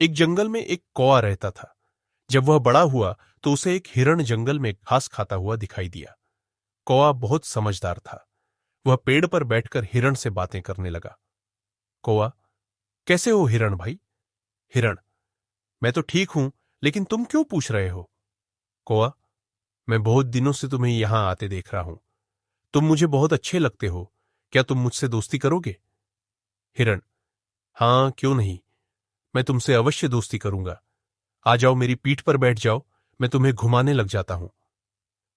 एक जंगल में एक कौवा रहता था। जब वह बड़ा हुआ तो उसे एक हिरण जंगल में घास खाता हुआ दिखाई दिया। कौवा बहुत समझदार था। वह पेड़ पर बैठकर हिरण से बातें करने लगा। कौवा, कैसे हो हिरण भाई? हिरण, मैं तो ठीक हूं, लेकिन तुम क्यों पूछ रहे हो? कौवा, मैं बहुत दिनों से तुम्हें यहां आते देख रहा हूं। तुम मुझे बहुत अच्छे लगते हो। क्या तुम मुझसे दोस्ती करोगे? हिरण, हां, क्यों नहीं। मैं तुमसे अवश्य दोस्ती करूंगा। आ जाओ, मेरी पीठ पर बैठ जाओ। मैं तुम्हें घुमाने लग जाता हूं।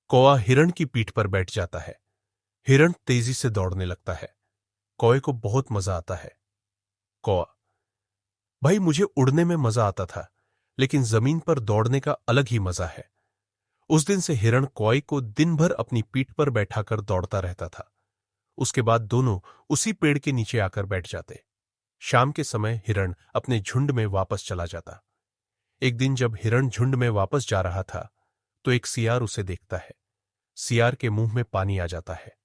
कौवा हिरण की पीठ पर बैठ जाता है। हिरण तेजी से दौड़ने लगता है। कौवे को बहुत मजा आता है। कौवा, भाई मुझे उड़ने में मजा आता था, लेकिन जमीन पर दौड़ने का अलग ही मजा है। उस दिन से हिरण कौवे को दिन भर अपनी पीठ पर बैठाकर दौड़ता रहता था। उसके बाद दोनों उसी पेड़ के नीचे आकर बैठ जाते। शाम के समय हिरण अपने झुंड में वापस चला जाता। एक दिन जब हिरण झुंड में वापस जा रहा था, तो एक सियार उसे देखता है। सियार के मुंह में पानी आ जाता है।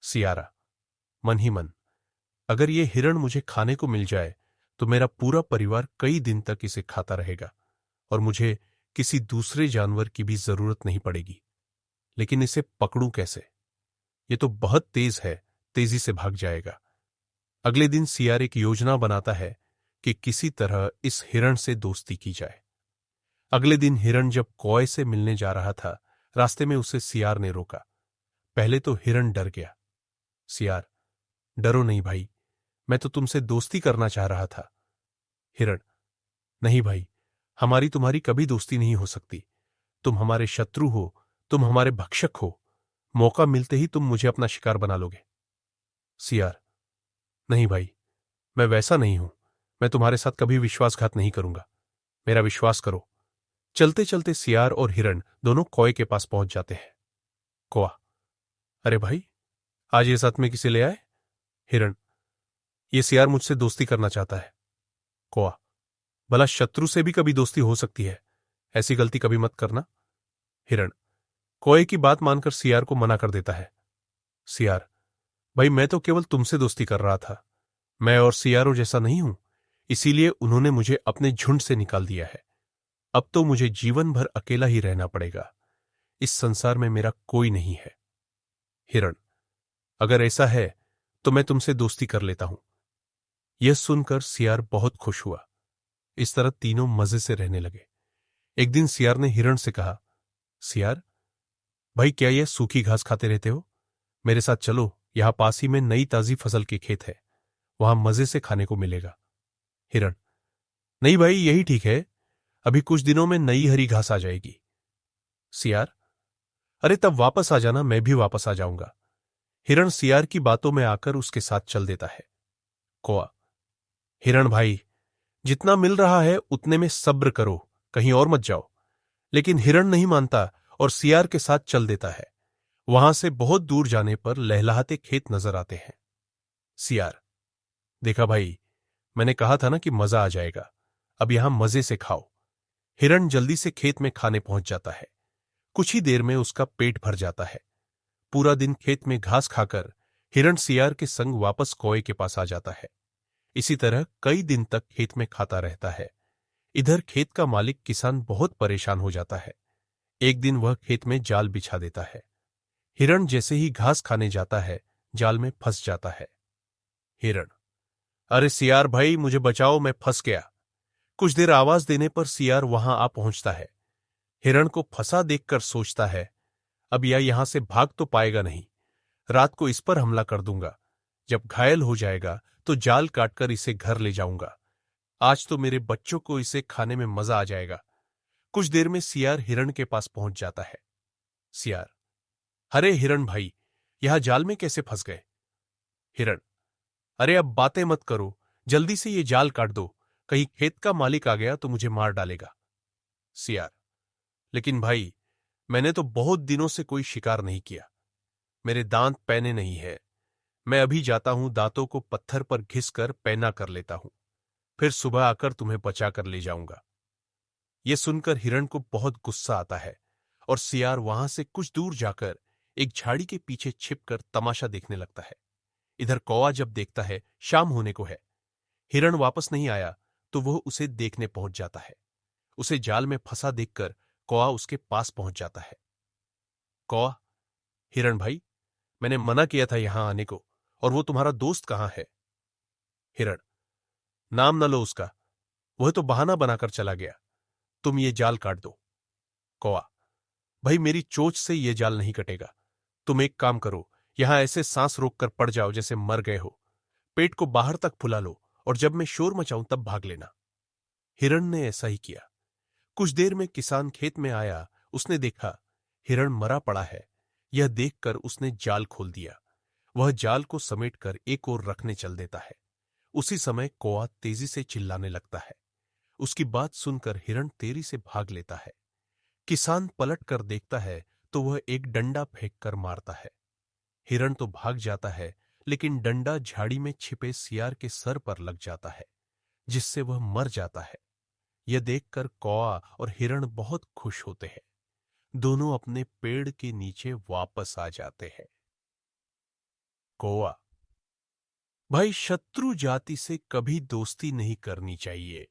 सियारा, मन ही मन, अगर ये हिरण मुझे खाने को मिल जाए तो मेरा पूरा परिवार कई दिन तक इसे खाता रहेगा और मुझे किसी दूसरे जानवर की भी जरूरत नहीं पड़ेगी। लेकिन इसे पकड़ूं कैसे? ये तो बहुत तेज है, तेजी से भाग जाएगा। अगले दिन सियार एक योजना बनाता है कि किसी तरह इस हिरण से दोस्ती की जाए। अगले दिन हिरण जब कौवे से मिलने जा रहा था, रास्ते में उसे सियार ने रोका। पहले तो हिरण डर गया। सियार, डरो नहीं भाई, मैं तो तुमसे दोस्ती करना चाह रहा था। हिरण, नहीं भाई, हमारी तुम्हारी कभी दोस्ती नहीं हो सकती। तुम हमारे शत्रु हो, तुम हमारे भक्षक हो। मौका मिलते ही तुम मुझे अपना शिकार बना लोगे। सियार, नहीं भाई, मैं वैसा नहीं हूं। मैं तुम्हारे साथ कभी विश्वासघात नहीं करूंगा। मेरा विश्वास करो। चलते चलते सियार और हिरण दोनों कौवे के पास पहुंच जाते हैं। कौवा, अरे भाई, आज ये साथ में किसे ले आए? हिरण, ये सियार मुझसे दोस्ती करना चाहता है। कौवा, भला शत्रु से भी कभी दोस्ती हो सकती है, ऐसी गलती कभी मत करना। हिरण कौवे की बात मानकर सियार को मना कर देता है। सियार, भाई मैं तो केवल तुमसे दोस्ती कर रहा था। मैं और सियारों जैसा नहीं हूं, इसीलिए उन्होंने मुझे अपने झुंड से निकाल दिया है। अब तो मुझे जीवन भर अकेला ही रहना पड़ेगा। इस संसार में मेरा कोई नहीं है। हिरण, अगर ऐसा है तो मैं तुमसे दोस्ती कर लेता हूं। यह सुनकर सियार बहुत खुश हुआ। इस तरह तीनों मजे से रहने लगे। एक दिन सियार ने हिरण से कहा, सियार भाई, क्या यह सूखी घास खाते रहते हो? मेरे साथ चलो, यहां पास ही में नई ताजी फसल के खेत है, वहां मजे से खाने को मिलेगा। हिरण, नहीं भाई, यही ठीक है। अभी कुछ दिनों में नई हरी घास आ जाएगी। सियार, अरे तब वापस आ जाना, मैं भी वापस आ जाऊंगा। हिरण सियार की बातों में आकर उसके साथ चल देता है। कौवा, हिरण भाई, जितना मिल रहा है उतने में सब्र करो, कहीं और मत जाओ। लेकिन हिरण नहीं मानता और सियार के साथ चल देता है। वहां से बहुत दूर जाने पर लहलहाते खेत नजर आते हैं। सियार, देखा भाई, मैंने कहा था ना कि मजा आ जाएगा। अब यहां मजे से खाओ। हिरण जल्दी से खेत में खाने पहुंच जाता है। कुछ ही देर में उसका पेट भर जाता है। पूरा दिन खेत में घास खाकर हिरण सियार के संग वापस कौवे के पास आ जाता है। इसी तरह कई दिन तक खेत में खाता रहता है। इधर खेत का मालिक किसान बहुत परेशान हो जाता है। एक दिन वह खेत में जाल बिछा देता है। हिरण जैसे ही घास खाने जाता है, जाल में फंस जाता है। हिरण, अरे सियार भाई, मुझे बचाओ, मैं फंस गया। कुछ देर आवाज देने पर सियार वहां आ पहुंचता है। हिरण को फंसा देखकर सोचता है, अब यह यहां से भाग तो पाएगा नहीं। रात को इस पर हमला कर दूंगा। जब घायल हो जाएगा तो जाल काटकर इसे घर ले जाऊंगा। आज तो मेरे बच्चों को इसे खाने में मजा आ जाएगा। कुछ देर में सियार हिरण के पास पहुंच जाता है। सियार, अरे हिरण भाई, यहां जाल में कैसे फंस गए? हिरण, अरे अब बातें मत करो, जल्दी से ये जाल काट दो, कहीं खेत का मालिक आ गया तो मुझे मार डालेगा। सियार, लेकिन भाई, मैंने तो बहुत दिनों से कोई शिकार नहीं किया। मेरे दांत पैने नहीं है। मैं अभी जाता हूं, दांतों को पत्थर पर घिसकर पैना कर लेता हूं, फिर सुबह आकर तुम्हें बचा कर ले जाऊंगा। यह सुनकर हिरण को बहुत गुस्सा आता है और सियार वहां से कुछ दूर जाकर एक झाड़ी के पीछे छिपकर तमाशा देखने लगता है। इधर कौवा जब देखता है शाम होने को है, हिरण वापस नहीं आया, तो वह उसे देखने पहुंच जाता है। उसे जाल में फंसा देखकर कौआ उसके पास पहुंच जाता है। कौआ, हिरण भाई, मैंने मना किया था यहां आने को, और वो तुम्हारा दोस्त कहां है? हिरण, नाम न लो उसका, वह तो बहाना बनाकर चला गया। तुम ये जाल काट दो। कौआ, भाई मेरी चोंच से ये जाल नहीं कटेगा। तुम एक काम करो, यहां ऐसे सांस रोककर पड़ जाओ जैसे मर गए हो। पेट को बाहर तक फुला लो, और जब मैं शोर मचाऊं तब भाग लेना। हिरण ने ऐसा ही किया। कुछ देर में किसान खेत में आया। उसने देखा हिरण मरा पड़ा है। यह देखकर उसने जाल खोल दिया। वह जाल को समेटकर एक ओर रखने चल देता है। उसी समय कौआ तेजी से चिल्लाने लगता है। उसकी बात सुनकर हिरण तेजी से भाग लेता है। किसान पलट कर देखता है तो वह एक डंडा फेंक कर मारता है। हिरण तो भाग जाता है, लेकिन डंडा झाड़ी में छिपे सियार के सर पर लग जाता है, जिससे वह मर जाता है। यह देखकर कौआ और हिरण बहुत खुश होते हैं। दोनों अपने पेड़ के नीचे वापस आ जाते हैं। कौआ, भाई शत्रु जाति से कभी दोस्ती नहीं करनी चाहिए।